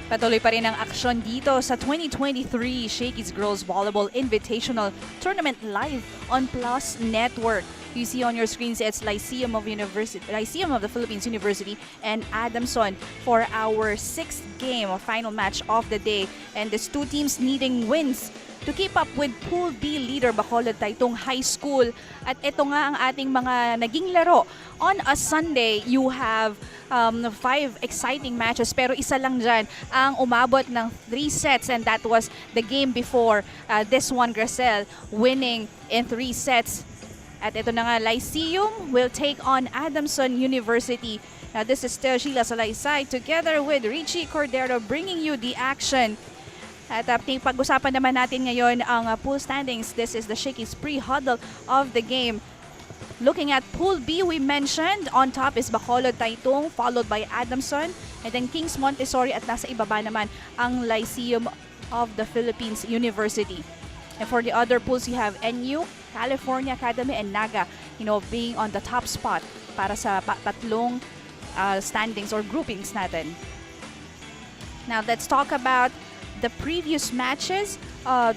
Patuloy pa rin ang aksyon dito sa 2023 Shakey's Girls Volleyball Invitational Tournament live on Plus Network. You see on your screens, it's Lyceum of the Philippines University and Adamson for our 6th game or final match of the day. And these two teams needing wins to keep up with Pool B leader Bacolod Taytong High School. At ito nga ang ating mga naging laro. On a Sunday, you have 5 exciting matches pero isa lang dyan ang umabot ng 3 sets, and that was the game before this one, Gracel, winning in 3 sets. At ito na nga, Lyceum will take on Adamson University. Now this is still Sheila Salaysay together with Richie Cordero bringing you the action. At pag-usapan naman natin ngayon ang pool standings. This is the Shakey's pre-huddle of the game. Looking at Pool B, we mentioned on top is Bacolod Taytong, followed by Adamson, and then Kings Montessori, at nasa ibaba naman ang Lyceum of the Philippines University. And for the other pools, you have NU, California Academy, and Naga, being on the top spot para sa tatlong standings or groupings natin. Now let's talk about the previous match of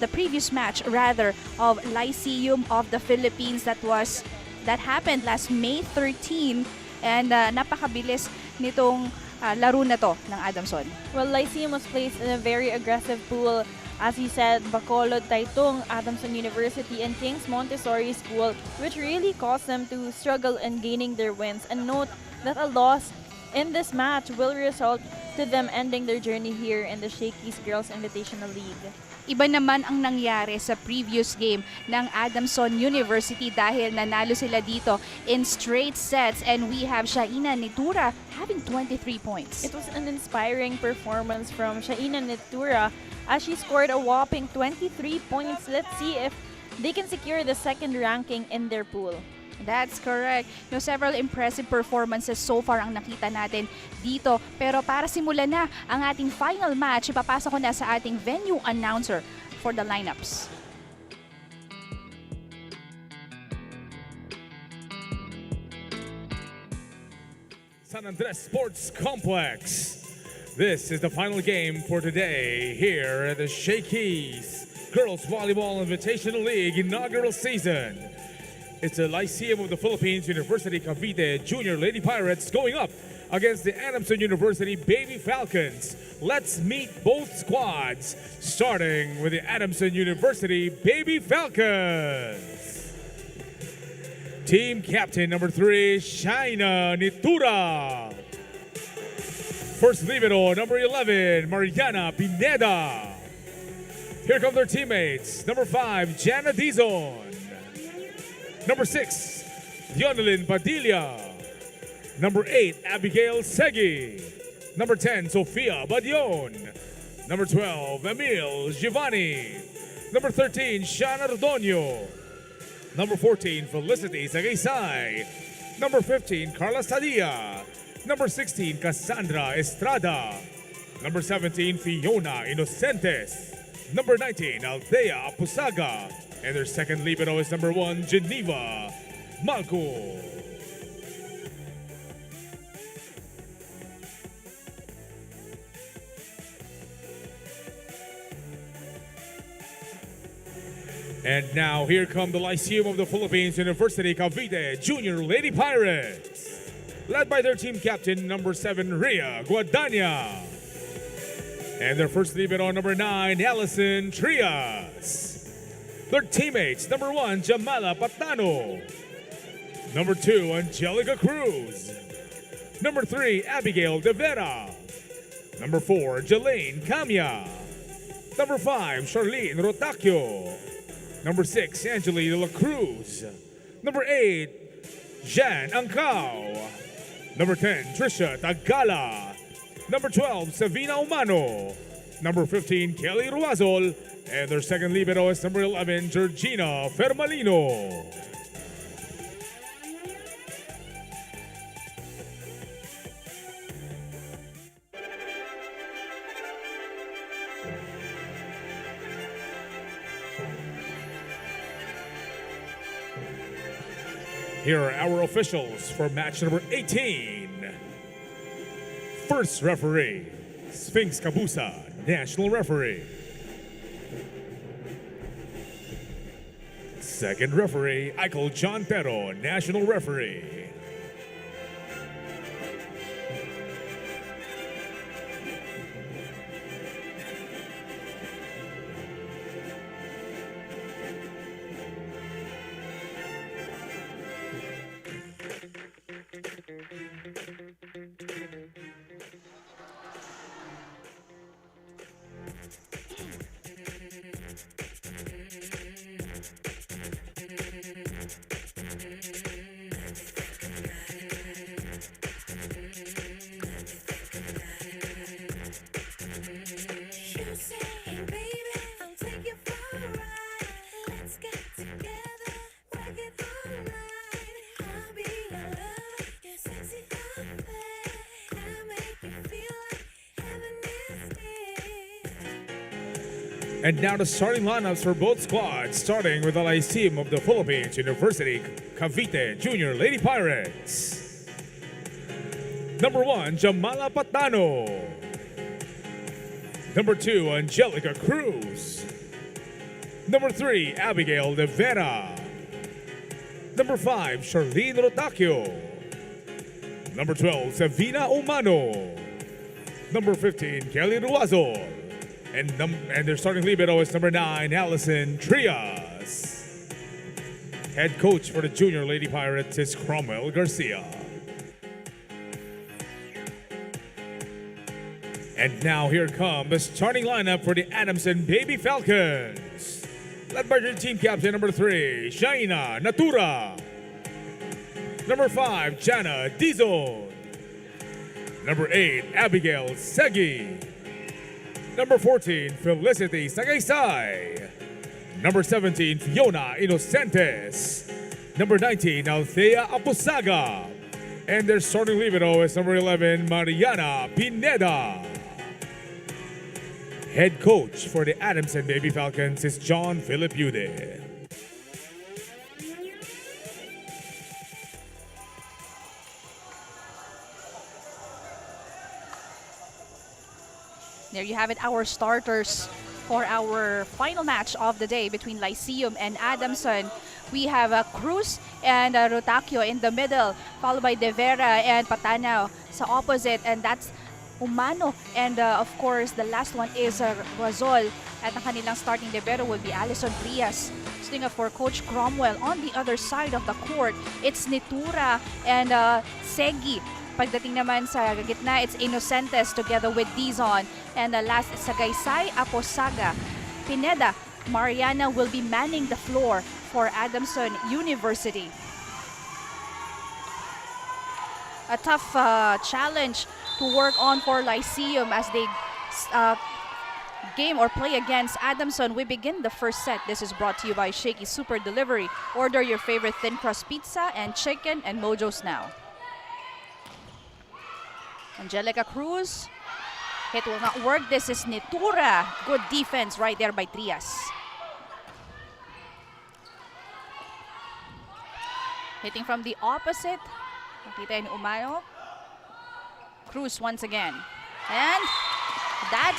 Lyceum of the Philippines that happened last May 13, and napakabilis nitong laro na to ng Adamson. Well, Lyceum was placed in a very aggressive pool. As you said, Bacolod Taytong, Adamson University, and Kings Montessori School, which really caused them to struggle in gaining their wins. And note that a loss in this match will result to them ending their journey here in the Shakey's Girls Invitational League. Iba naman ang nangyari sa previous game ng Adamson University dahil nanalo sila dito in straight sets, and we have Shaina Nitura having 23 points. It was an inspiring performance from Shaina Nitura as she scored a whopping 23 points. Let's see if they can secure the second ranking in their pool. That's correct. Several impressive performances so far ang nakita natin dito. Pero para simulan na ang ating final match, ipapasa ko na sa ating venue announcer for the lineups. San Andres Sports Complex. This is the final game for today here at the Shakey's Girls Volleyball Invitational League inaugural season. It's the Lyceum of the Philippines University Cavite Junior Lady Pirates going up against the Adamson University Baby Falcons. Let's meet both squads, starting with the Adamson University Baby Falcons. Team captain number 3, Shaina Nitura. First libero, number 11, Mariana Pineda. Here come their teammates. Number 5, Jana Dizon. Number 6, Dionelyn Padilla. Number 8, Abigail Segi. Number 10, Sofia Badion. Number 12, Emil Giovanni. Number 13, Shana Rodonio. Number 14, Felicity Sagaysay. Number 15, Carla Sadia. Number 16, Cassandra Estrada. Number 17, Fiona Inocentes. Number 19, Althea Apusaga. And their second libero is number 1, Geneva Malco. And now here come the Lyceum of the Philippines University Cavite Junior Lady Pirates, led by their team captain number 7, Rhea Guadagna. And their first libero, number 9, Allison Trias. Their teammates, number 1, Jamala Patano. Number 2, Angelica Cruz. Number 3, Abigail De Vera. Number 4, Jelaine Camia. Number 5, Charlene Rotacchio. Number 6, Angeli De La Cruz. Number 8, Jan Angkao. Number 10, Trisha Tagala. Number 12, Savina Umano. Number 15, Kelly Ruazol. And their second libero is number 11, Georgina Fermalino. Here are our officials for match number 18. First referee, Sphinx Cabusa, national referee. Second referee, Eichel John Pero, national referee. And now the starting lineups for both squads, starting with the Lyceum of the Philippines University Cavite Junior Lady Pirates. Number 1, Jamala Patano. Number 2, Angelica Cruz. Number 3, Abigail De Vera. Number 5, Charlene Rotacio. Number 12, Savina Umano. Number 15, Kelly Ruazor. And their starting libero is number 9, Allison Trias. Head coach for the Junior Lady Pirates is Cromwell Garcia. And now here comes the starting lineup for the Adamson Baby Falcons. Led by their team captain number 3, Shaina Natura. Number 5, Jana Dizon. Number 8, Abigail Segi. Number 14, Felicity Sagaysay. Number 17, Fiona Inocentes. Number 19, Althea Aposaga. And their starting libero is number 11, Mariana Pineda. Head coach for the Adamson Baby Falcons is John Philip Ude. There you have it, our starters for our final match of the day between Lyceum and Adamson. We have Cruz and Rotacio in the middle, followed by De Vera and Patanaw sa opposite, and that's Umano. And of course, the last one is Razol. At ang kanilang starting libero will be Alison Trias. Sitting up for Coach Cromwell. On the other side of the court, it's Nitura and Segi. Pagdating naman sa gitna, it's Inocentes together with Dizon. And the last is Sagaysay Aposaga. Pineda, Mariana will be manning the floor for Adamson University. A tough challenge to work on for Lyceum as they game or play against Adamson. We begin the first set. This is brought to you by Shakey Super Delivery. Order your favorite thin crust pizza and chicken and Mojos now. Angelica Cruz. It will not work. This is Nitura. Good defense right there by Trias. Hitting from the opposite. Nakita ni Umano. Cruz once again. And that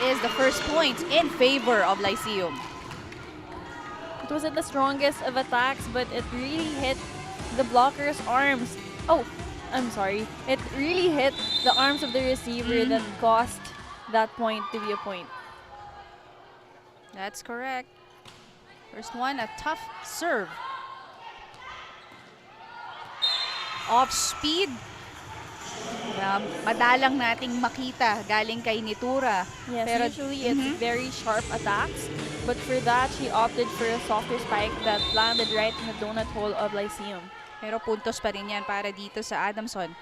is the first point in favor of Lyceum. It wasn't the strongest of attacks, but it really hit the blocker's arms. Oh, I'm sorry. It really hit the arms of the receiver that caused that point to be a point. That's correct. First one, a tough serve. Off speed. Madalang nating makita galing kay Nitura. Yes, Pero, usually it's very sharp attacks, but for that, she opted for a softer spike that landed right in the donut hole of Lyceum. Pero puntos pa rin yan para dito sa Adamson.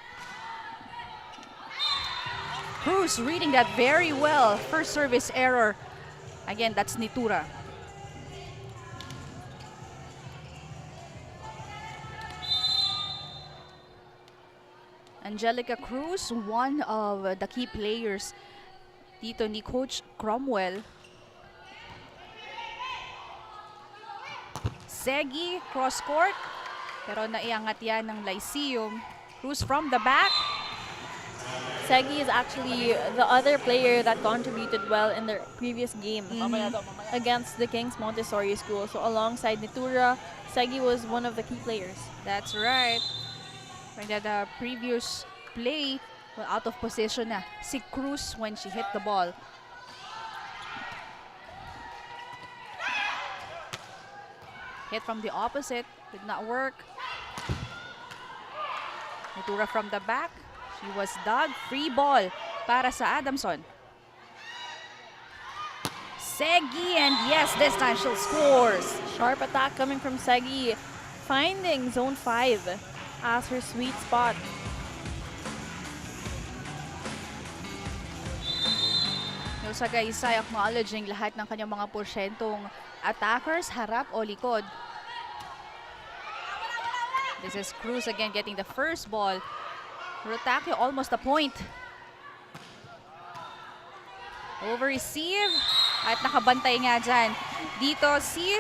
Cruz reading that very well. First service error. Again, that's Nitura. Angelica Cruz, one of the key players dito ni Coach Cromwell. Segi, cross court. Pero naiangat yan ng Lyceum. Cruz from the back. Shakey is actually the other player that contributed well in their previous game against the Kings Montessori School. So alongside Nitura, Shakey was one of the key players. That's right. Right at the previous play, well, out of position na si Cruz when she hit the ball. Hit from the opposite, did not work. Nitura from the back. She was dug. Free ball para sa Adamson. Shakey, and yes, this time she'll scores. Sharp attack coming from Shakey, finding zone 5 as her sweet spot. Yung sa Gaisay acknowledging lahat ng kanyang mga porsyentong attackers, harap o likod. This is Cruz again getting the first ball. Rotakio almost a point. Over receive. At nakabantay nga dyan. Dito si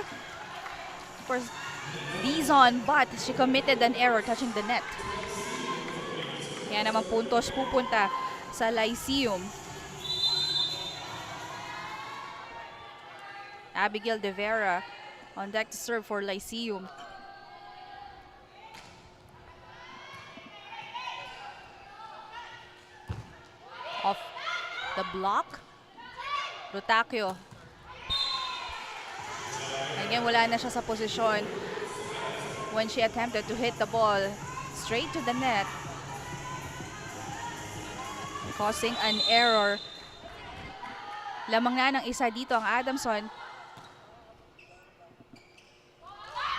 Dizon, but she committed an error touching the net. Kaya naman puntos pupunta sa Lyceum. Abigail De Vera on deck to serve for Lyceum. Off the block. Rotakio. Again, wala na siya sa posisyon when she attempted to hit the ball straight to the net, causing an error. Lamang na ng isa dito ang Adamson.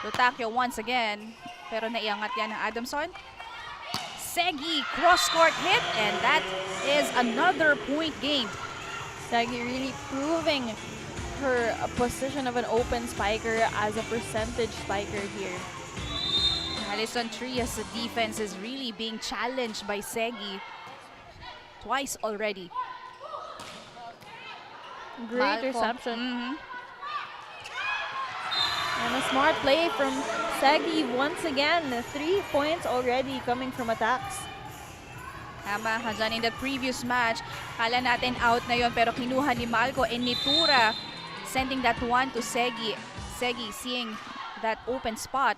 Rotakio once again, pero naiangat yan ng Adamson. Shakey, cross-court hit, and that is another point gained. Shakey really proving her position of an open spiker as a percentage spiker here. Alison Trias' defense is really being challenged by Shakey twice already. Great reception. And a smart play from Shakey once again. 3 points already coming from attacks. Tama, dyan in the previous match, kala natin out na yon pero kinuha ni Malco and Nitura, sending that one to Shakey. Shakey seeing that open spot.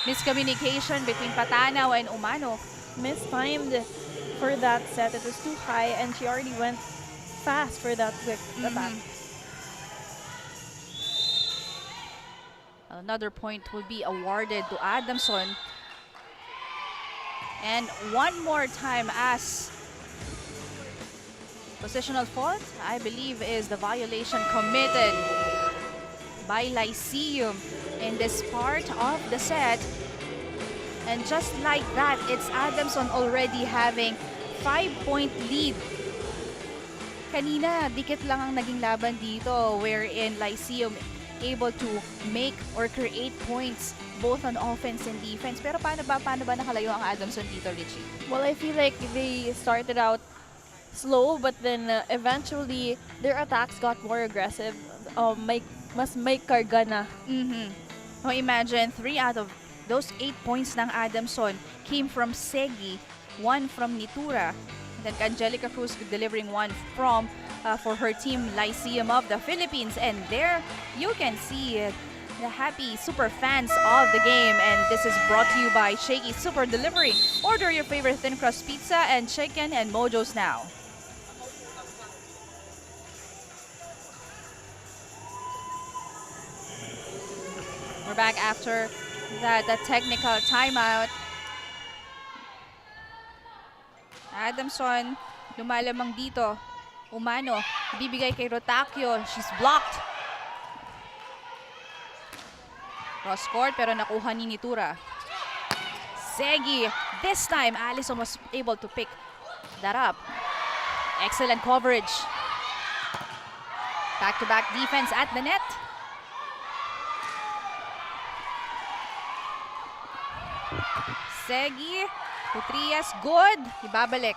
Miscommunication between Patanaw and Umano. Mistimed for that set. It was too high and she already went fast for that quick attack. Another point will be awarded to Adamson. And one more time as positional fault, I believe, is the violation committed by Lyceum in this part of the set. And just like that, it's Adamson already having 5-point lead. Kanina, dikit lang ang naging laban dito, wherein Lyceum able to make or create points both on offense and defense. Pero paano ba nakalayo ang Adamson dito, Richie? Well, I feel like they started out slow, but then eventually their attacks got more aggressive. Mas may karga na. So imagine 3 out of those 8 points ng Adamson came from Shakey, 1 from Nitura, and then Angelica Cruz delivering 1 from for her team Lyceum of the Philippines. And there you can see the happy super fans of the game, and this is brought to you by Shakey Super Delivery. Order your favorite thin crust pizza and chicken and mojos now. We're back after that technical timeout. Adamson lumalamang dito. Umano, ibibigay kay Rotakio. She's blocked. Cross court pero nakuha ni Nitura. Shakey, this time Allison was able to pick that up. Excellent coverage. Back-to-back defense at the net. Shakey, Putrias, good. Ibabalik.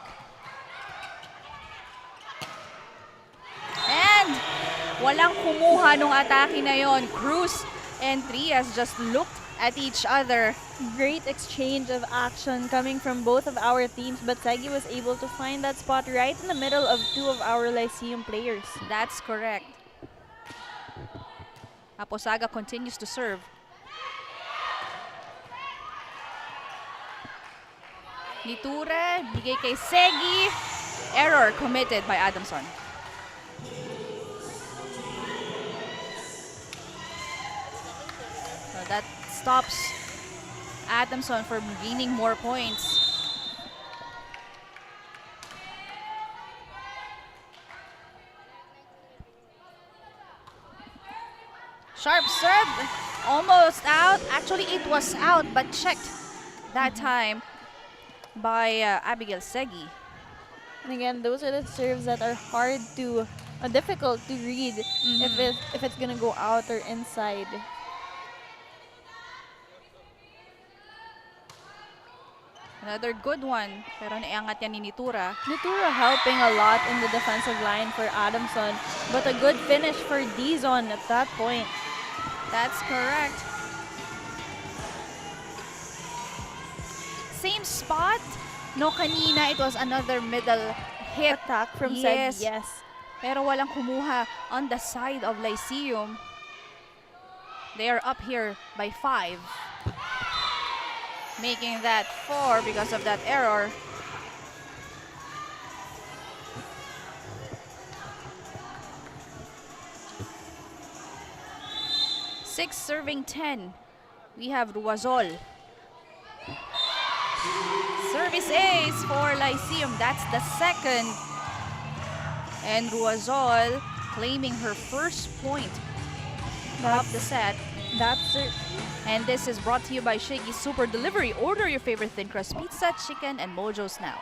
Walang kumuha nung atake na yon. Cruz and Trias just looked at each other. Great exchange of action coming from both of our teams, but Shakey was able to find that spot right in the middle of two of our Lyceum players. That's correct. Aposaga continues to serve. Nitura, bigay kay Segi. Error committed by Adamson. So that stops Adamson from gaining more points. Sharp serve, almost out. Actually, it was out, but checked that time by Abigail Segi. And again, those are the serves that are hard to, difficult to read if it's gonna go out or inside. Another good one, pero naiangat yan ni Nitura. Nitura helping a lot in the defensive line for Adamson, but a good finish for Dizon at that point. That's correct. Same spot. No, kanina it was another middle hit. Attack from Yes. Seg, yes. Pero walang kumuha on the side of Lyceum. They are up here by 5. Making that 4 because of that error. Six serving 10. We have Ruazol. Service ace for Lyceum. That's the second. And Ruazol claiming her first point of the set. That's it. And this is brought to you by Shakey Super Delivery. Order your favorite thin crust pizza, chicken, and mojos now.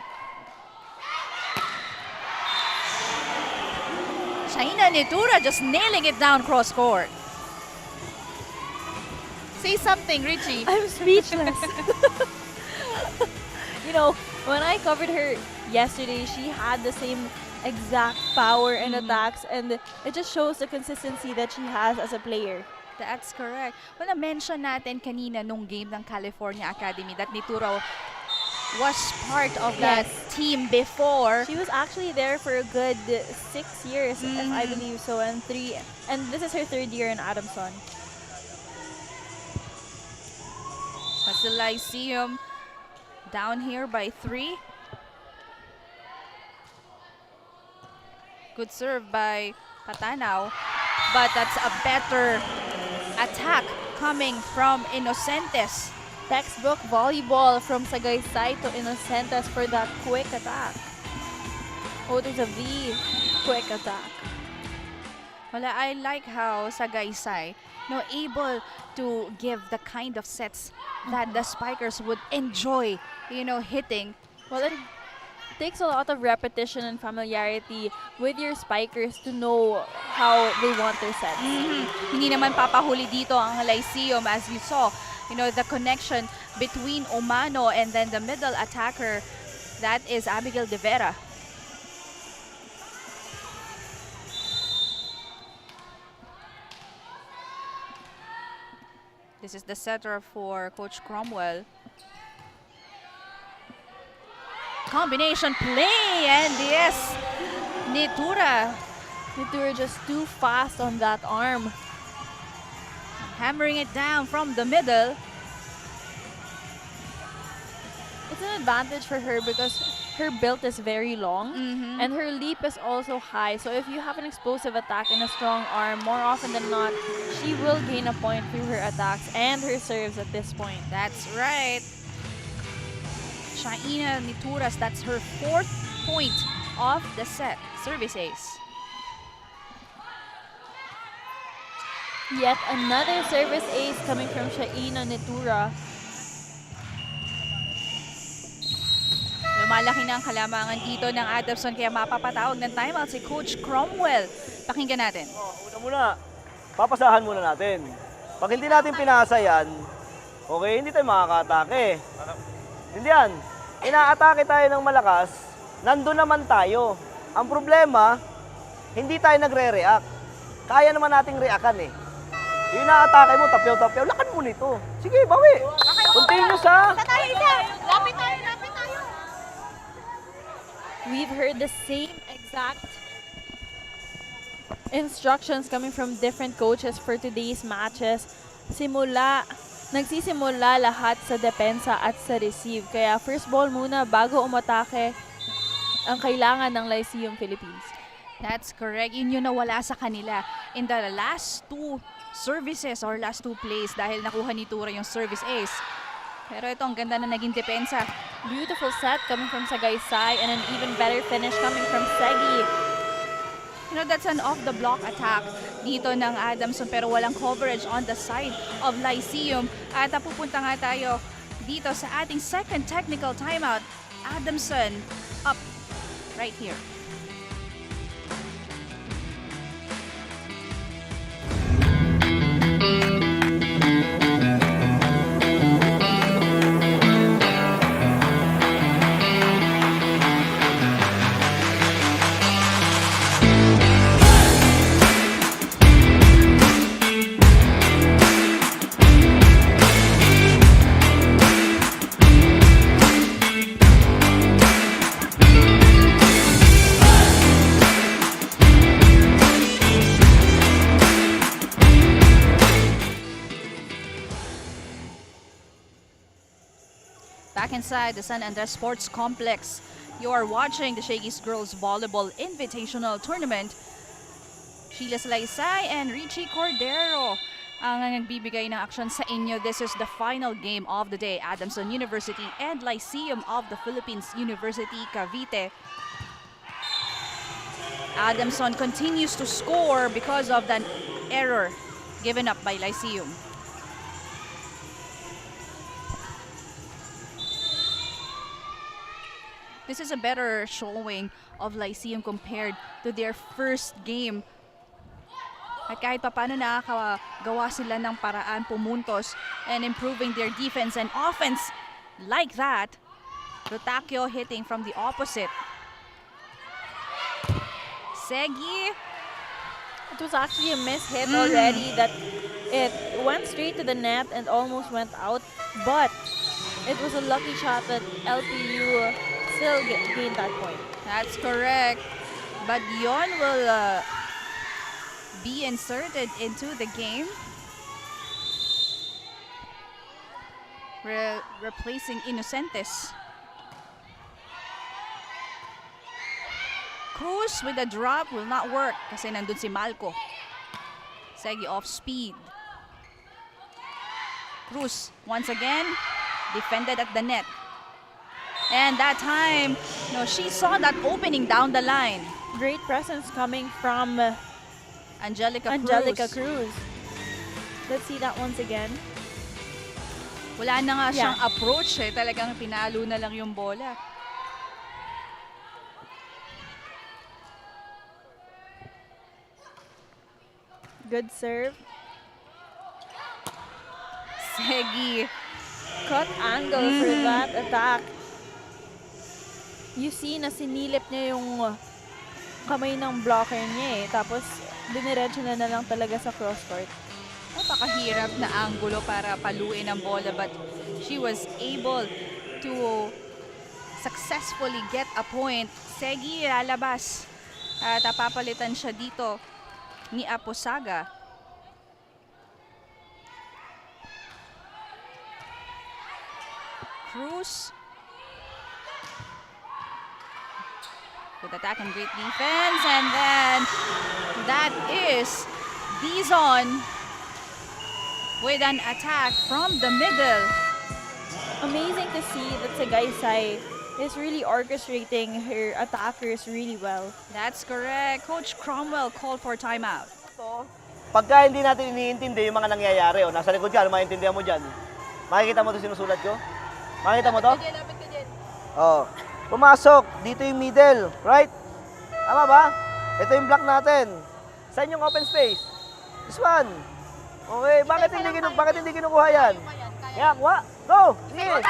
Shaina Nitura just nailing it down cross court. Say something, Richie. I'm speechless. You know, when I covered her yesterday, she had the same exact power and attacks, and it just shows the consistency that she has as a player. That's correct. Well, na-mention natin kanina nung game ng California Academy that Nitura was part of that team before. She was actually there for a good 6 years, if I believe so, and this is her 3rd year in Adamson. But the Lyceum down here by 3. Good serve by Patanaw, but that's a better attack coming from Inocentes. Textbook volleyball from Sagaysay to Inocentes for that quick attack. Oh, there's a V. Quick attack. Well, I like how Sagaysay able to give the kind of sets that the spikers would enjoy, hitting. Well, it takes a lot of repetition and familiarity with your spikers to know how they want their sets. Hindi naman papahuli dito ang Lyceum, as you saw. The connection between Omano and then the middle attacker, that is Abigail De Vera. This is the setter for Coach Cromwell. Combination play, and yes, Nitura just too fast on that arm. hammering it down from the middle. It's an advantage for her because her build is very long and her leap is also high. So if you have an explosive attack and a strong arm, more often than not, she will gain a point through her attacks and her serves at this point. That's right. Shaina Nituras, that's her 4th point of the set. Service ace. Yet another service ace coming from Shaina Nitura. Lumalaki na ang kalamangan dito ng Adamson kaya mapapatawag ng timeout si Coach Cromwell. Pakinggan natin. Una muna, papasahan muna natin. Pag hindi natin pinasa yan, okay, hindi tayo makaka-atake. Hindi yan. Ina-atake tayo ng malakas, nandun naman tayo. Ang problema, hindi tayo nagre-react. Kaya naman nating reactan eh. Yung na-atake mo, tapyaw-tapyaw, lakan mo nito. Sige, bawi. Continuous ha. Lapit tayo. We've heard the same exact instructions coming from different coaches for today's matches. Nagsisimula lahat sa depensa at sa receive. Kaya first ball muna bago umatake ang kailangan ng Lyceum Philippines. That's correct. Yun yung nawala sa kanila in the last two services or last two plays dahil nakuha ni Tura yung service ace. Pero ito, ang ganda na naging depensa. Beautiful set coming from Sagaysay and an even better finish coming from Segi. You know, that's an off-the-block attack dito ng Adamson pero walang coverage on the side of Lyceum. At pupunta nga tayo dito sa ating second technical timeout. Adamson up right here. Back inside the San Andres Sports Complex, you are watching the Shakey's Girls Volleyball Invitational Tournament. Sheila Salaysay and Richie Cordero ang nagbibigay ng aksyon sa inyo. This is the final game of the day. Adamson University and Lyceum of the Philippines University, Cavite. Adamson continues to score because of that error given up by Lyceum. This is a better showing of Lyceum compared to their first game. At kahit paano nakakagawa sila ng paraan pumuntos and improving their defense and offense like that. Rotakio hitting from the opposite. Segi. It was actually a miss hit already that it went straight to the net and almost went out. But it was a lucky shot that LPU still gained that point. That's correct. But Yon will be inserted into the game. Replacing Inocentes. Cruz with a drop will not work kasi nandun si Malco. Segi off speed. Cruz once again defended at the net. And that time, she saw that opening down the line. Great presence coming from Angelica Cruz. Let's see that once again. Wala na nga siyang approach eh. Talagang pinalo na lang yung bola. Good serve. Segi. Cut angle for that attack. You see na sinilip niya yung kamay ng blocker niya eh. Tapos, diniretso na lang talaga sa cross-court. Napakahirap na angulo para paluin ang bola but she was able to successfully get a point. Segi lalabas at papalitan siya dito ni Aposaga. Cruz with attack and great defense, and then that is Dizon with an attack from the middle. Amazing to see that Sagaysay is really orchestrating her attackers really well. That's correct. Coach Cromwell called for timeout. Pagka hindi natin iniintindi yung mga nangyayari, nasa likod ka, ano maintindihan mo dyan? Makikita mo ito sinusulat ko? Makikita mo to? Pumasok. Dito yung middle. Right? Tama ba? Ito yung block natin. Saan yung open space? This one. Okay. Bakit hindi kinukuha yan? Kaya, kuha. Go! Sige!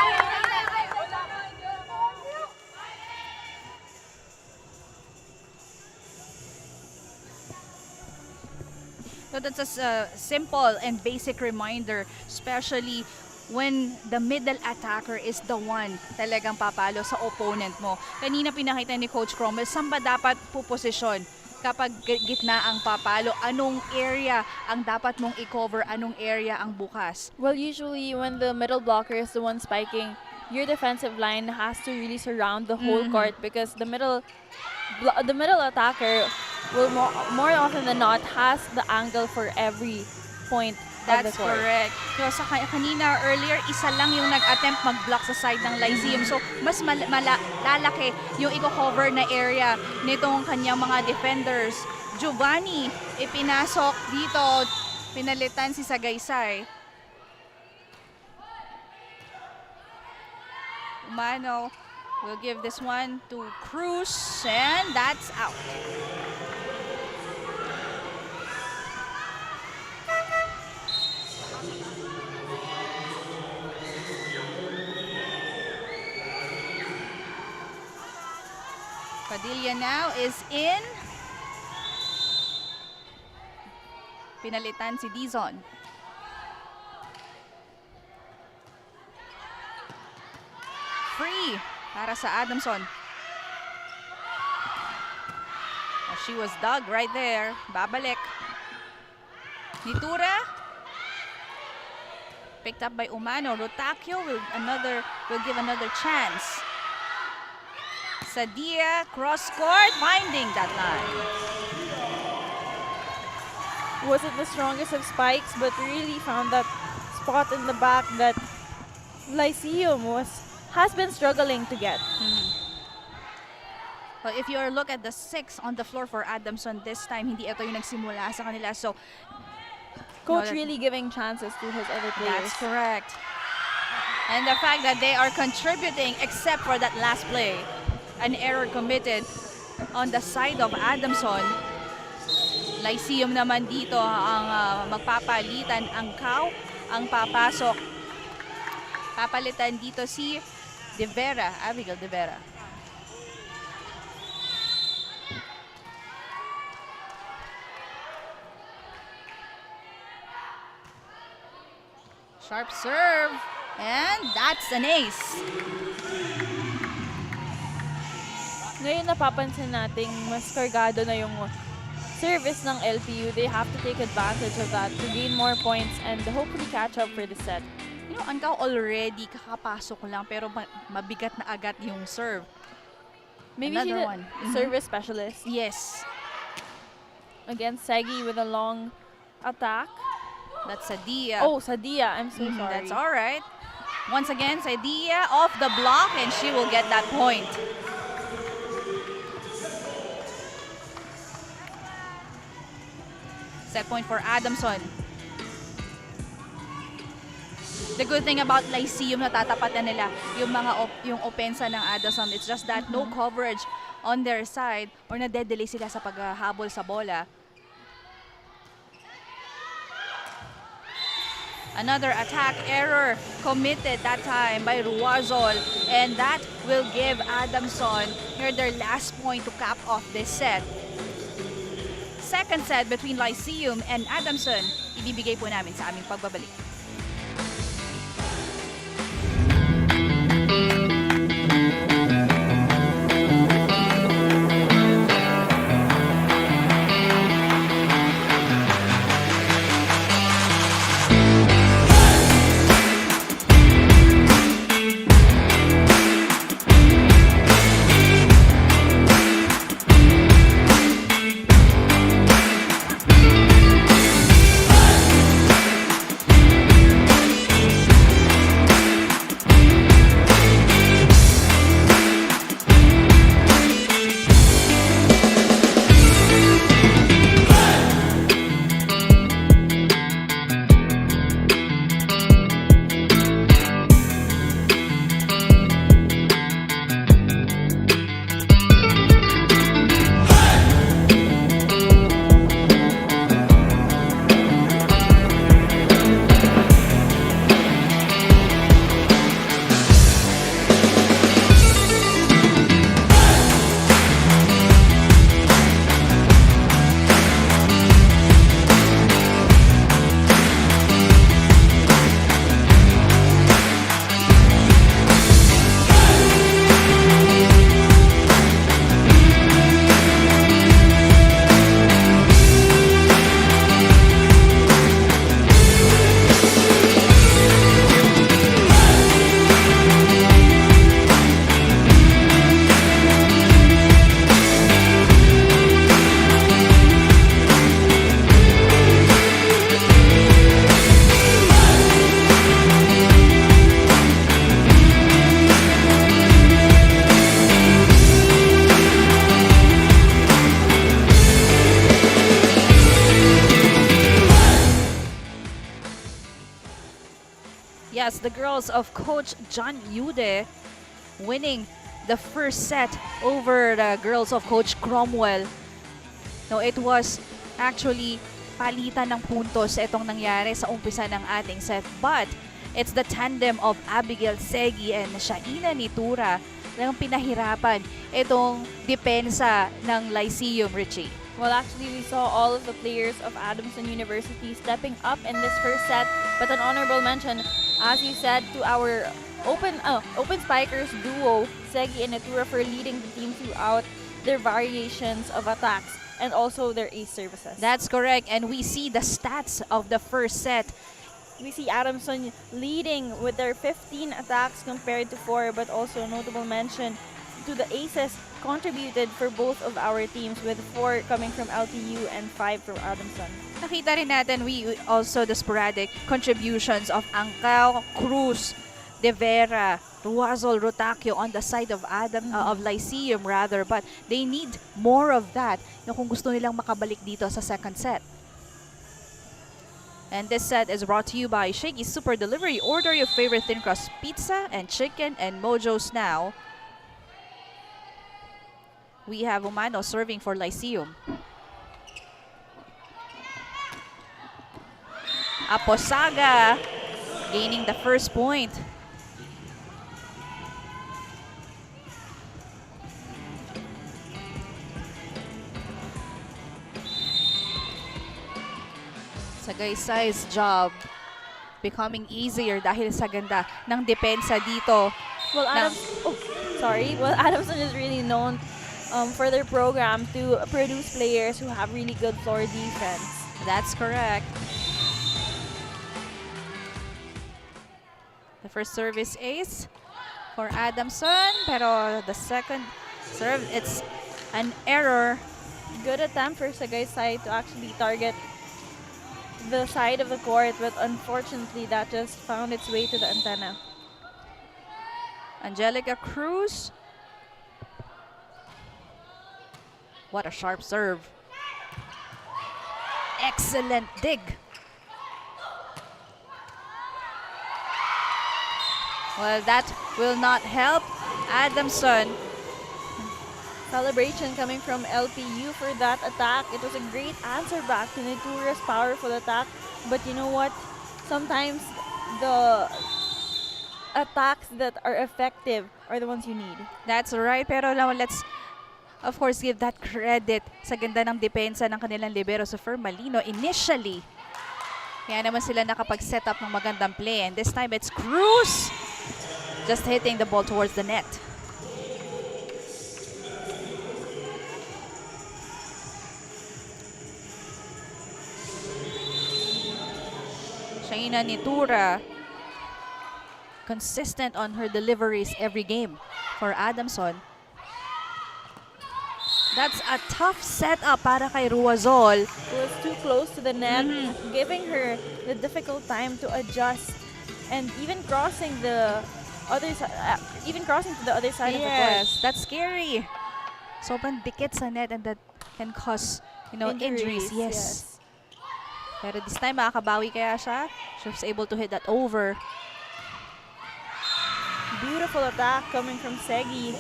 So that's a simple and basic reminder, especially when the middle attacker is the one talagang papalo sa opponent mo. Kanina pinakita ni Coach Cromwell, saan ba dapat puposisyon kapag gitna ang papalo? Anong area ang dapat mong i-cover? Anong area ang bukas? Well, usually when the middle blocker is the one spiking, your defensive line has to really surround the whole court because the middle attacker will more often than not has the angle for every point of the That's court. correct. So sa kanina earlier, isa lang yung nag-attempt mag-block sa side ng Lyceum. So mas lalaki yung i-cover na area nitong kanyang mga defenders. Giovanni, ipinasok dito, pinalitan si Sagaysay. Umano will give this one to Cruz, and that's out. Padilla now is in. Pinalitan si Dizon. Free para sa Adamson. She was dug right there. Babalik. Nitura. Picked up by Umano. Rotacio will give another chance. Sadia, cross court, finding that line. Wasn't the strongest of spikes, but really found that spot in the back that Lyceum has been struggling to get. Well, if you look at the 6 on the floor for Adamson this time, hindi ito yung nagsimula sa kanila. So, Coach really giving chances to his other players. that's correct. And the fact that they are contributing except for that last play. An error committed on the side of Adamson. Lyceum naman dito ang magpapalitan. Ang Cow ang papasok. Papalitan dito si De Vera, Abigail De Vera. Sharp serve. And that's an ace. Ngayon napapansin nating mas kargado na yung service ng LPU. They have to take advantage of that to gain more points and hopefully catch up for the set. You know, Angkaw already kakapasok lang pero mabigat na agad yung serve. Maybe Another she's one. a service specialist. Yes, Against Segi with a long attack. that's Sadia. Oh, Sadia. I'm so sorry. That's all right. Once again, Sadia off the block and she will get that point. Set point for Adamson. The good thing about Lyceum, natatapatan nila yung opensa ng Adamson. It's just that no coverage on their side or nade-delay sila sa paghahabol sa bola. Another attack error committed that time by Ruazol, and that will give Adamson near their last point to cap off this set. Second set between Lyceum and Adamson, ibibigay po namin sa aming pagbabalik. Yes, the girls of Coach John Yude winning the first set over the girls of Coach Cromwell. No, it was actually palitan ng puntos itong nangyari sa umpisa ng ating set. But it's the tandem of Abigail Segi and Shaina Nitura na pinahirapan itong depensa ng Lyceum, Richie. Well, actually, we saw all of the players of Adamson University stepping up in this first set. But an honorable mention, as you said, to our open spikers duo, Segi and Natura, for leading the team throughout their variations of attacks and also their ace services. That's correct. And we see the stats of the first set. We see Adamson leading with their 15 attacks compared to 4, but also notable mention to the aces contributed for both of our teams, with 4 coming from LPU and 5 from Adamson. Nakita rin natin we also the sporadic contributions of Angkao, Cruz, De Vera, Ruazol, Rotacio on the side of of Lyceum rather, but they need more of that kung gusto nilang makabalik dito sa second set. And this set is brought to you by Shakey Super Delivery. Order your favorite thin crust pizza and chicken and Mojo's now. We have Umano serving for Lyceum. Aposaga gaining the first point. Sagaysay's job becoming easier dahil sa ganda ng depensa dito. Well, Adamson is really known for their program to produce players who have really good floor defense. That's correct. The first service ace for Adamson, pero the second serve, it's an error. Good attempt for Sagaysay to actually target the side of the court, but unfortunately that just found its way to the antenna. Angelica Cruz. What a sharp serve. Excellent dig. Well, that will not help Adamson. Celebration coming from LPU for that attack. It was a great answer back to Nitura's powerful attack. But you know what? Sometimes the attacks that are effective are the ones you need. That's right. Pero now let's, of course, give that credit sa ganda ng depensa ng kanilang libero sa Fermalino initially. Kaya naman sila nakapag-set up ng magandang play. And this time it's Cruz just hitting the ball towards the net. Shaina Nitura, consistent on her deliveries every game for Adamson. That's a tough setup para kay Ruazol. It was too close to the net, giving her the difficult time to adjust and even crossing the other side, to the other side of the court. Yes, that's scary. Sobrang dikit sa net and that can cause, injuries. Yes. Pero this time, makakabawi kaya siya. She was able to hit that over. Beautiful attack coming from Segi.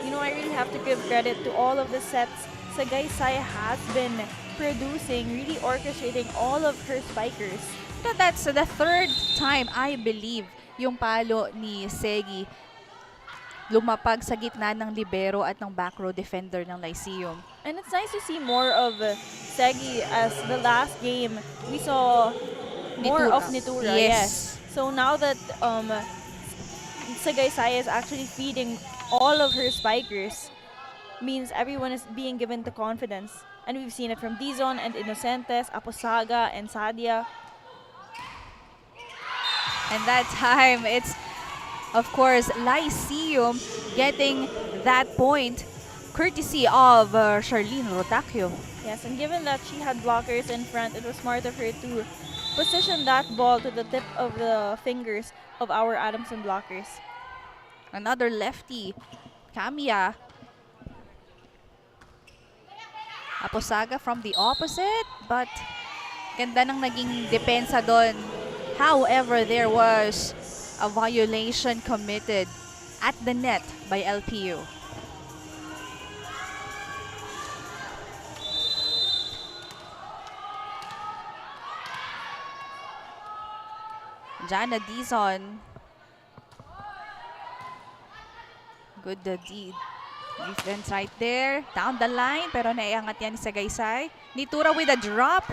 I really have to give credit to all of the sets Sagaysay has been producing, really orchestrating all of her spikers. That's the third time, I believe, yung palo ni Segi lumapag sa gitna ng libero at ng back row defender ng Lyceum. And it's nice to see more of Segi, as the last game we saw more of Nitura. Yes. So now that Sagaysay is actually feeding all of her spikers, means everyone is being given the confidence. And we've seen it from Dizon and Innocentes, Aposaga and Sadia. And that time, it's, of course, Lyceum getting that point courtesy of Charlene Rotacio. Yes, and given that she had blockers in front, it was smart of her to position that ball to the tip of the fingers of our Adamson blockers. Another lefty, Camia. Aposaga from the opposite, but ganda ng naging depensa doon. However, there was A violation committed at the net by LPU. Jana Dizon. Good defense right there. Down the line, pero naiangat yan ni Sagaysay. Nitura with a drop.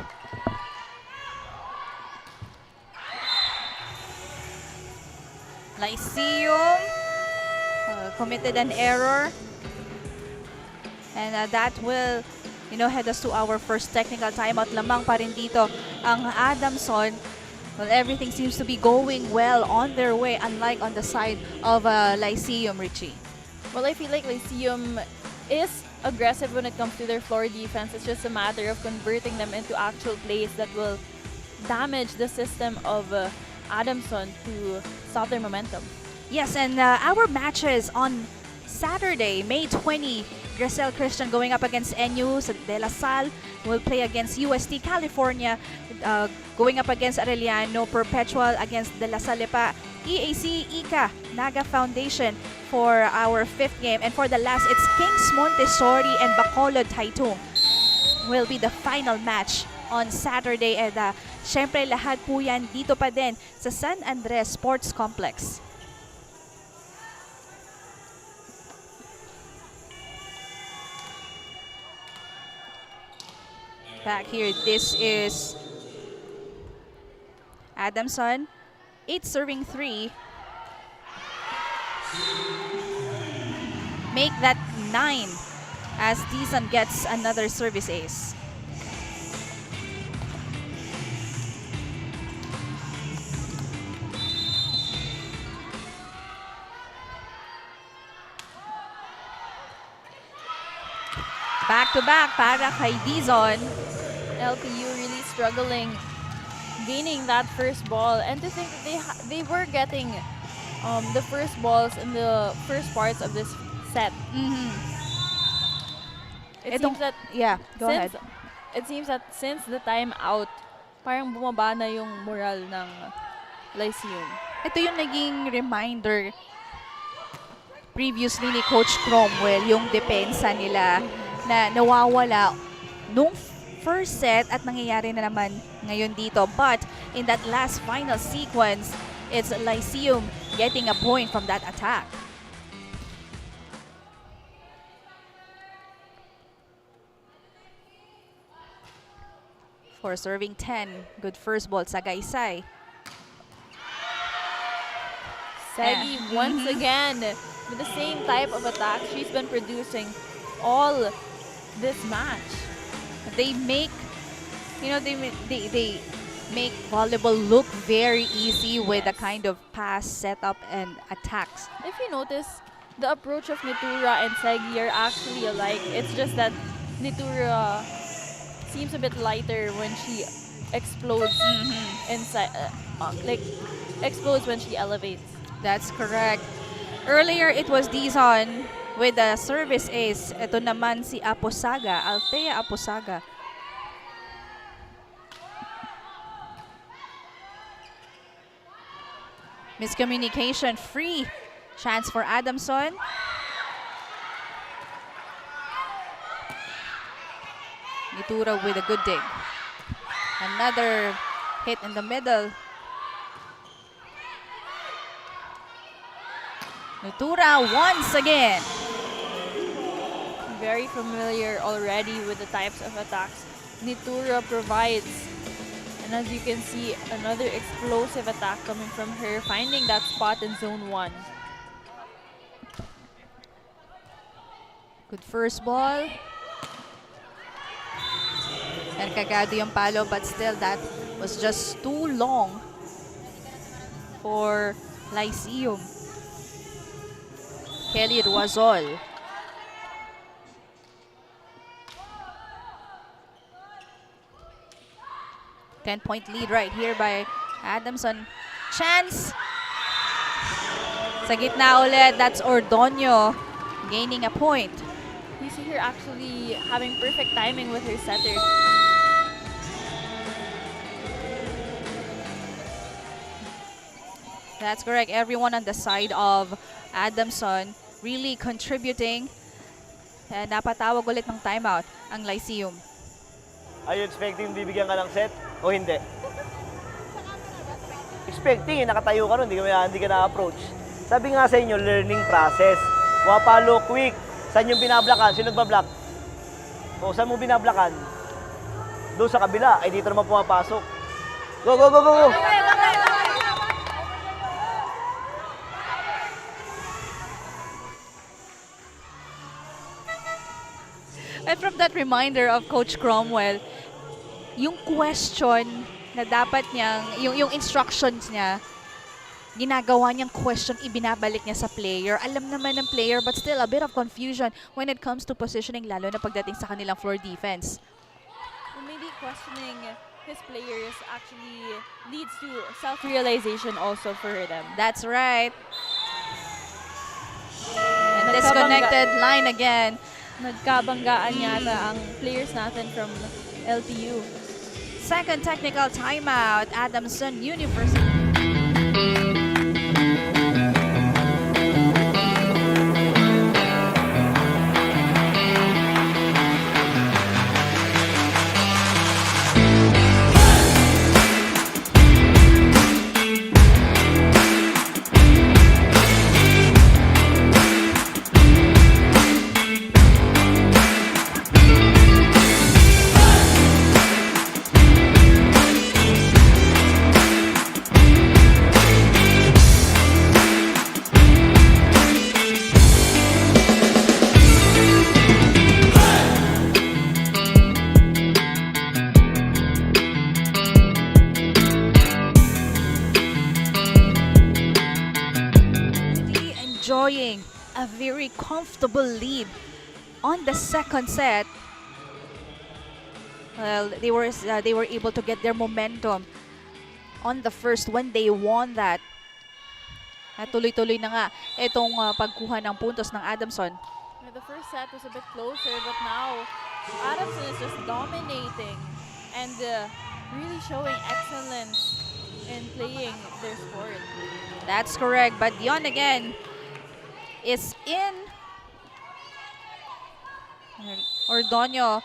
Lyceum committed an error. And that will, head us to our first technical timeout. Lamang pa rin dito ang Adamson. Well, everything seems to be going well on their way, unlike on the side of Lyceum, Richie. Well, I feel like Lyceum is aggressive when it comes to their floor defense. It's just a matter of converting them into actual plays that will damage the system of Adamson to stop their momentum. Yes, and our matches on Saturday, May 20, Gracel Christian going up against NU. De La Salle will play against UST California, going up against Arellano. Perpetual against De La Salle pa. EAC Ika Naga Foundation for our 5th game. And for the last, it's Kings Montessori and Bacolod Taitung will be the final match on Saturday. And syempre lahat po yan dito pa din sa San Andres Sports Complex. Back here, this is Adamson. 8 serving 3. Make that 9 as Dizon gets another service ace. Back to back para kay Dizon. LPU really struggling gaining that first ball, and to think that they were getting the first balls in the first parts of this set. It seems that Go ahead. It seems that since the timeout, parang bumaba na yung moral ng Lyceum. Ito yung naging reminder previously ni Coach Cromwell, yung depensa nila na nawawala nung first set at nangyayari na naman ngayon dito. But in that last final sequence, it's Lyceum getting a point from that attack. For serving 10, good first ball, Sagaysay. Segi once again with the same type of attack she's been producing all this match. They make, they make volleyball look very easy with the kind of pass, setup, and attacks. If you notice, the approach of Nitura and Segi are actually alike. It's just that Nitura seems a bit lighter when she explodes inside, explodes when she elevates. That's correct. Earlier, it was Dizon with the service ace. Ito naman si Aposaga, Althea Aposaga. Miscommunication, free chance for Adamson. Nitura with a good dig. Another hit in the middle. Nitura once again. Very familiar already with the types of attacks Nitura provides. And as you can see, another explosive attack coming from her, finding that spot in zone 1. Good first ball. And kagado yung palo, but still that was just too long for Lyceum. Kelly Ruazol. Ten-point lead right here by Adamson. Chance! Sa gitna ulit, that's Ordonio gaining a point. You see her actually having perfect timing with her setter. That's correct. Everyone on the side of Adamson really contributing. Napatawag ulit ng timeout ang Lyceum. Are you expecting bibigyan ka ng set o hindi? Expecting, nakatayo ka ron, hindi ka na-approach. Sabi nga sa inyo, learning process. Wapalo quick. Saan yung binablakan? Sino nagbablock? O saan mo binablakan? Doon sa kabila, ay dito naman pumapasok. Go, go, go, go, go! And from that reminder of Coach Cromwell, yung question na dapat niyang, yung instructions niya, ginagawa niyang question, ibinabalik niya sa player. Alam naman ng player, but still a bit of confusion when it comes to positioning, lalo na pagdating sa kanilang floor defense. Maybe questioning his players actually leads to self-realization also for them. That's right. And disconnected line again. Nagkabanggaan yata ang players natin from LPU. Second technical timeout, Adamson University. Enjoying a very comfortable lead on the second set. Well, they were able to get their momentum on the first when they won that. At tuloy-tuloy na nga itong pagkuha ng puntos ng Adamson. The first set was a bit closer, but now Adamson is just dominating and really showing excellence in playing their sport. That's correct. But Dion again is in. Ordonio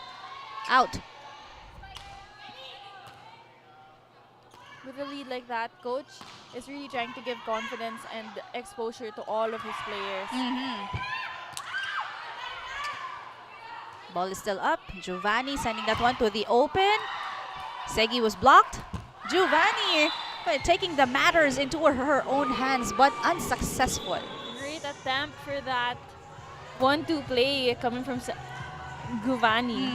out. With a lead like that, coach is really trying to give confidence and exposure to all of his players. Ball is still up. Giovanni sending that one to the open. Segi was blocked. Giovanni taking the matters into her own hands, but unsuccessful. Great attempt for that 1-2 play coming from Giovanni.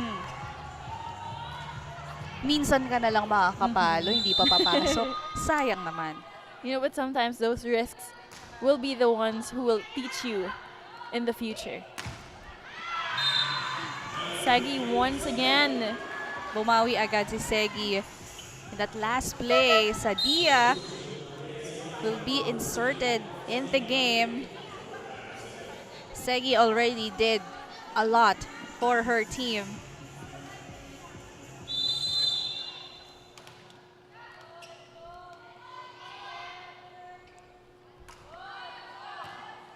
Minsan ka na lang makakapalo, hindi pa papasok. Sayang naman. You know, but sometimes those risks will be the ones who will teach you in the future. Segi once again. Bumawi agad si Segi. In that last play, Sadia will be inserted in the game. Segi already did a lot for her team.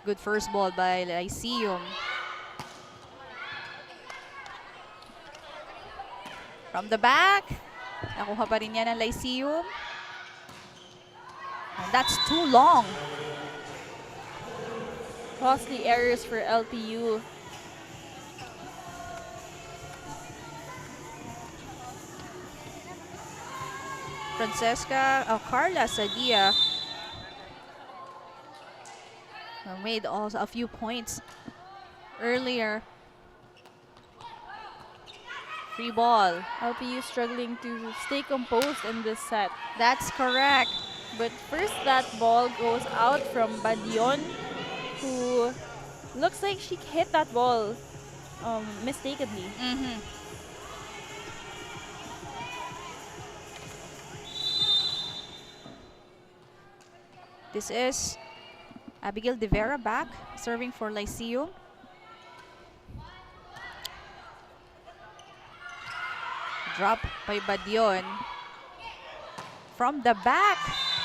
Good first ball by Lyceum. From the back, nakuha pa rin yan ng Lyceum. And that's too long. Costly errors for LPU. Carla Sadia made also a few points earlier. Free ball. LPU struggling to stay composed in this set. That's correct. But first that ball goes out from Badion, who looks like she hit that ball mistakenly. This is Abigail De Vera back, serving for Lyceum. Drop by Badion. From the back,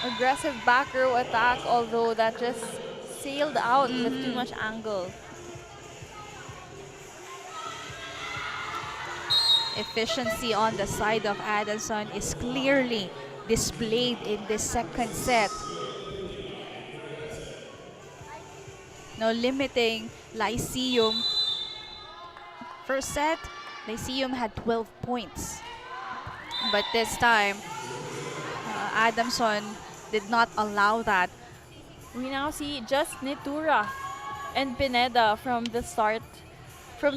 Aggressive back row attack, although that just sailed out with too much angle. Efficiency on the side of Adamson is clearly displayed in this second set. Now limiting Lyceum. First set, Lyceum had 12 points. But this time, Adamson did not allow that. We now see just Nitura and Pineda from the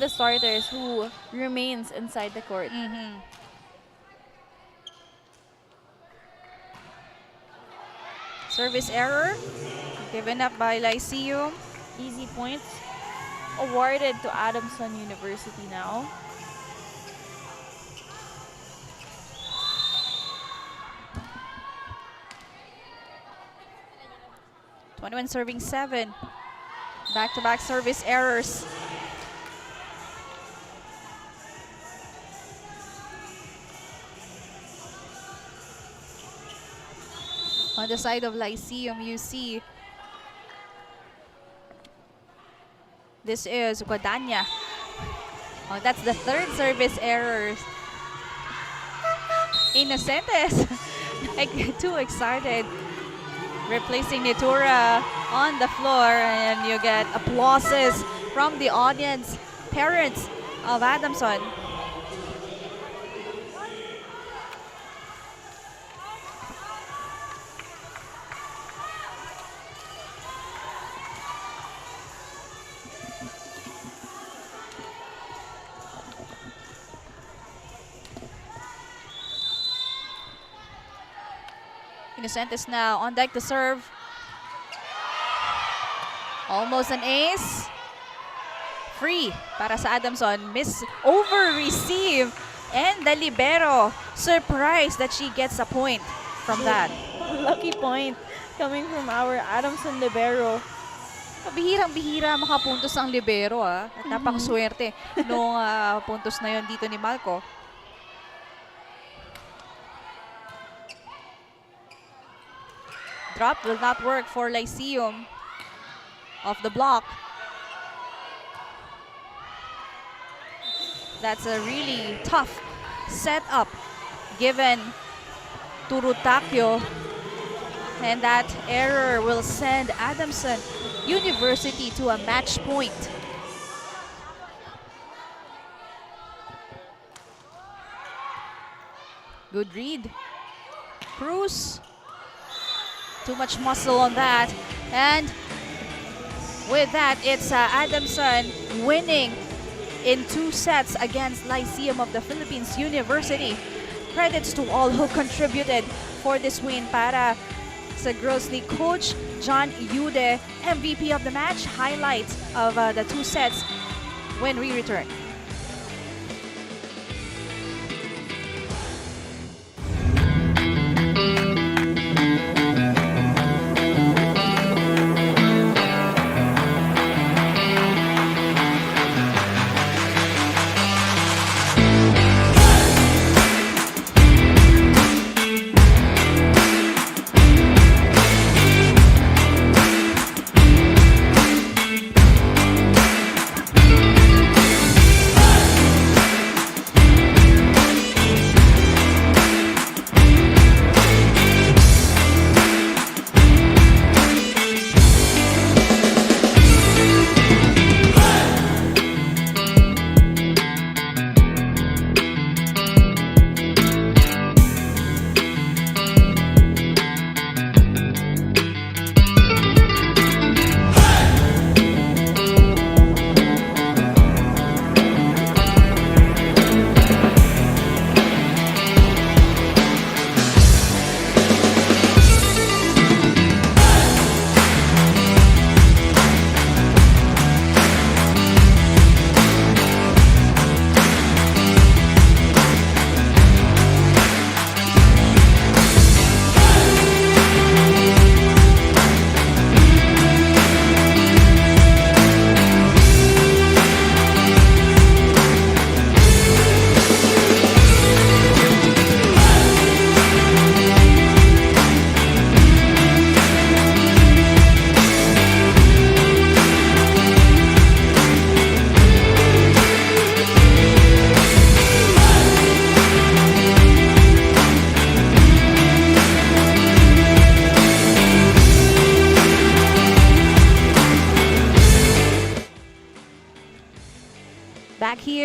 starters who remains inside the court. Service error given up by Lyceum. Easy points awarded to Adamson University now. Twenty-one serving 7. Back-to-back service errors. On the side of Lyceum, you see this is Guadagna. Oh, that's the third service error. Inocentes, like too excited. Replacing Nitura on the floor, and you get applauses from the audience, parents of Adamson. Inocentes now on deck to serve. Almost an ace. Free para sa Adamson. Over-receive. And the libero, surprised that she gets a point from that. Lucky point coming from our Adamson libero. Bihirang-bihira makapuntos ang libero. At napakaswerte nung puntos na yon dito ni Malco. Drop will not work for Lyceum off the block. That's a really tough setup given to Rutakyo. And that error will send Adamson University to a match point. Good read. Cruz. Too much muscle on that. And with that, it's Adamson winning in 2 sets against Lyceum of the Philippines University. Credits to all who contributed for this win. Para sa Girls League coach John Yude, MVP of the match. Highlights of the 2 sets when we return.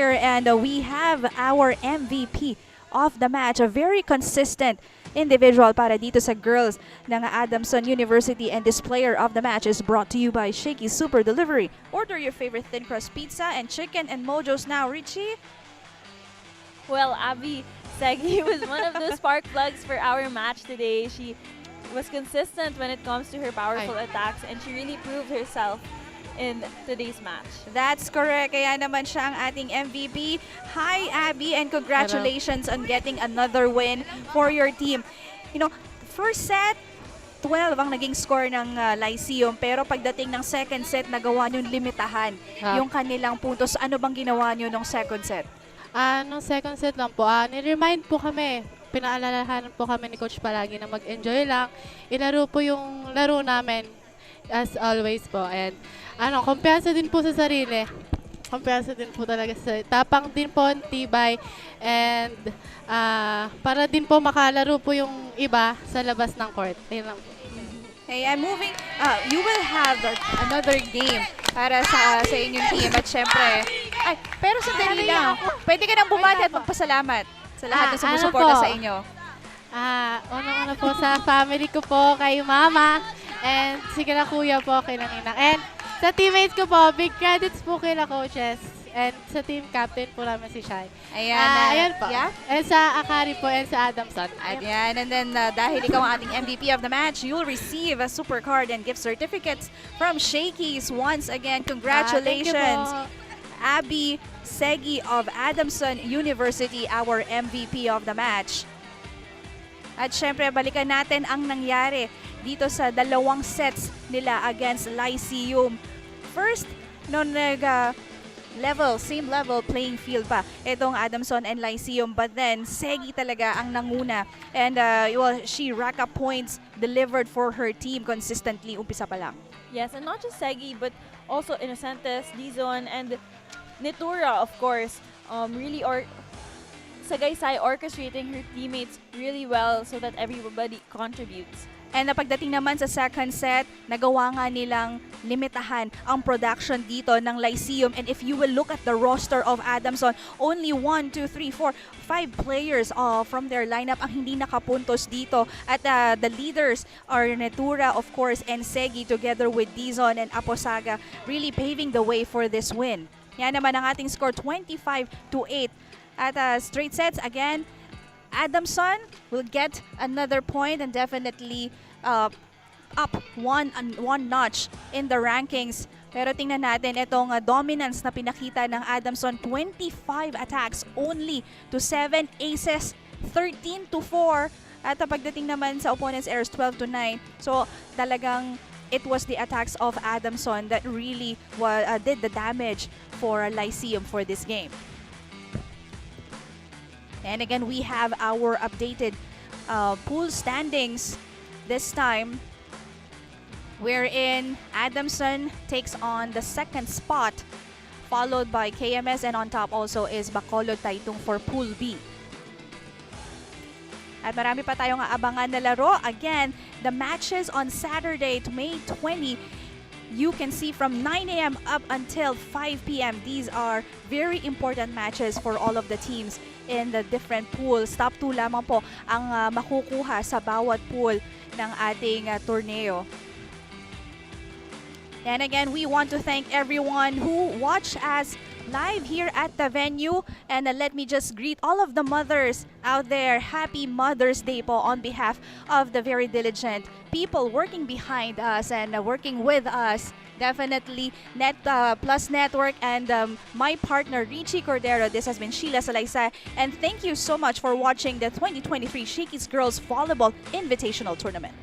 here, and we have our MVP of the match, a very consistent individual para dito sa girls ng Adamson University, and this player of the match is brought to you by Shakey Super Delivery. Order your favorite thin crust pizza and chicken and mojos now, Richie. Well, Abby Segi was one of the spark plugs for our match today. She was consistent when it comes to her powerful attacks, and she really proved herself in today's match. That's correct. Kaya naman siya ang ating MVP. Hi, Abby, and congratulations on getting another win for your team. You know, first set, 12 ang naging score ng Lyceum, pero pagdating ng second set, nagawa nyo limitahan yung kanilang puntos. Ano bang ginawa nyo nung second set? Nung second set lang po, ni-remind po kami, pinaalalahanan po kami ni Coach palagi na mag-enjoy lang. Ilaro po yung laro namin as always po. And kumpiyansa din po sa sarili. Kumpiyansa din po talaga sa tapang din po, tibay. And para din po makalaro po yung iba sa labas ng court. Ayun lang po. Okay, I'm moving. You will have another game para sa inyong team. At syempre, pero sandali lang. Pwede ka nang bumati at magpasalamat sa lahat na sumusuporta sa inyo. Unang-una po sa family ko po, kay Mama, and sige na Kuya po, kay Ninang. And sa teammates ko po, big credits po kay na coaches. And sa team captain po namin si Shai. Ayan po. Yeah? And sa Akari po and sa Adamson. Ayan. And then dahil ikaw ang ating MVP of the match, you'll receive a super card and gift certificates from Shakey's. Once again, congratulations. Abby Segi of Adamson University, our MVP of the match. At syempre, balikan natin ang nangyari dito sa dalawang sets nila against Lyceum. First, nung same level playing field pa itong Adamson and Lyceum, but then Segi talaga ang nanguna, and she racked up points delivered for her team consistently umpisa pa lang. Yes, and not just Segi, but also Innocentes, Dizon, and Nitura, of course, really Sagaysay orchestrating her teammates really well so that everybody contributes. And pagdating naman sa second set, nagawa nga nilang limitahan ang production dito ng Lyceum. And if you will look at the roster of Adamson, only 1, 2, 3, 4, 5 players from their lineup ang hindi nakapuntos dito. At the leaders are Netura, of course, and Segi together with Dizon and Aposaga, really paving the way for this win. Yan naman ang ating score, 25-8. At straight sets, again, Adamson will get another point and definitely up one notch in the rankings. Pero tingnan natin itong dominance na pinakita ng Adamson, 25 attacks only to 7 aces, 13-4. At pagdating naman sa opponent's errors, 12-9. So talagang it was the attacks of Adamson that really did the damage for Lyceum for this game. And again, we have our updated pool standings this time, wherein Adamson takes on the second spot, followed by KMS, and on top also is Bacolod Taytong for Pool B. At marami pa tayong aabangan na laro. Again, the matches on Saturday, May 20, you can see from 9 a.m. up until 5 p.m. These are very important matches for all of the teams in the different pools. Top 2 lamang po ang makukuha sa bawat pool ng ating torneo. And again, we want to thank everyone who watched us live here at the venue. And let me just greet all of the mothers out there. Happy Mother's Day po on behalf of the very diligent people working behind us and working with us. Definitely Net Plus Network and my partner Richie Cordero. This has been Sheila Salaysay, and thank you so much for watching the 2023 Shakey's Girls Volleyball Invitational Tournament.